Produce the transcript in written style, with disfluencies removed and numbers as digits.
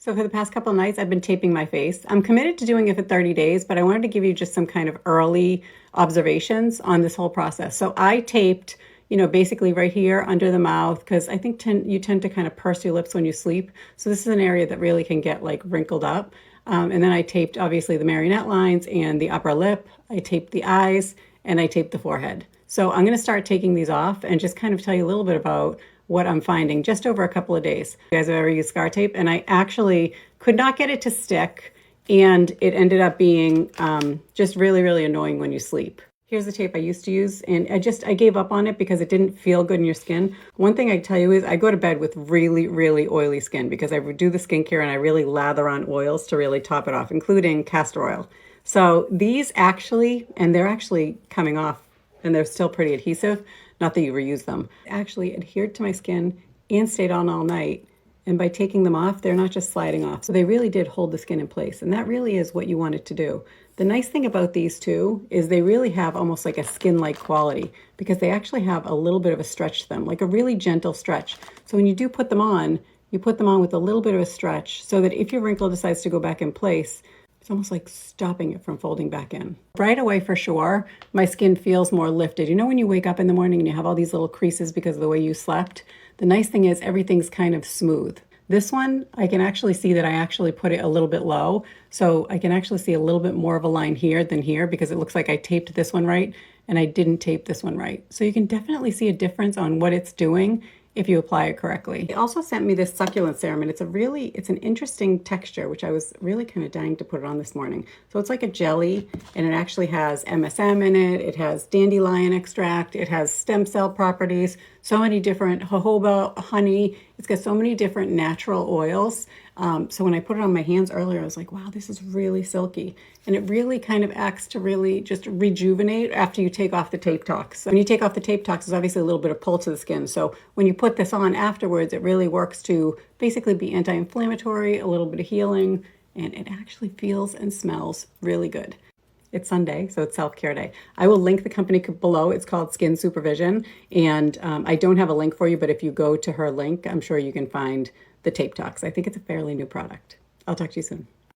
So for the past couple of nights, I've been taping my face. I'm committed to doing it for 30 days, but I wanted to give you just some kind of early observations on this whole process. So I taped, basically right here under the mouth, because I think you tend to kind of purse your lips when you sleep. So this is an area that really can get like wrinkled up. And then I taped obviously the marionette lines and the upper lip. I taped the eyes and I taped the forehead. So I'm going to start taking these off and just kind of tell you a little bit about what I'm finding just over a couple of days. You guys have ever used scar tape? And I actually could not get it to stick, and it ended up being just really, really annoying when you sleep. Here's the tape I used to use, and I gave up on it because it didn't feel good in your skin. One thing I tell you is I go to bed with really, really oily skin because I do the skincare and I really lather on oils to really top it off, including castor oil. So these actually, and they're actually coming off and they're still pretty adhesive. Not that you reuse them. Actually adhered to my skin and stayed on all night. And by taking them off, they're not just sliding off. So they really did hold the skin in place. And that really is what you want it to do. The nice thing about these two is they really have almost like a skin-like quality because they actually have a little bit of a stretch to them, like a really gentle stretch. So when you do put them on, you put them on with a little bit of a stretch so that if your wrinkle decides to go back in place, it's almost like stopping it from folding back in. Right away, for sure, my skin feels more lifted. You know when you wake up in the morning and you have all these little creases because of the way you slept? The nice thing is everything's kind of smooth. This one, I can actually see that I actually put it a little bit low. So I can actually see a little bit more of a line here than here because it looks like I taped this one right and I didn't tape this one right. So you can definitely see a difference on what it's doing if you apply it correctly. They also sent me this succulent serum, and it's an interesting texture, which I was really kind of dying to put it on this morning. So it's like a jelly, and it actually has MSM in it. It has dandelion extract. It has stem cell properties, so many different jojoba, honey. It's got so many different natural oils. So when I put it on my hands earlier, I was like, wow, this is really silky. And it really kind of acts to really just rejuvenate after you take off the tape tox. So when you take off the tape tox, there's obviously a little bit of pull to the skin. So when you put this on afterwards, it really works to basically be anti-inflammatory, a little bit of healing, and it actually feels and smells really good. It's Sunday, so it's self-care day. I will link the company below. It's called Skin Supervision, and I don't have a link for you, but if you go to her link, I'm sure you can find the tape tox. I think it's a fairly new product. I'll talk to you soon.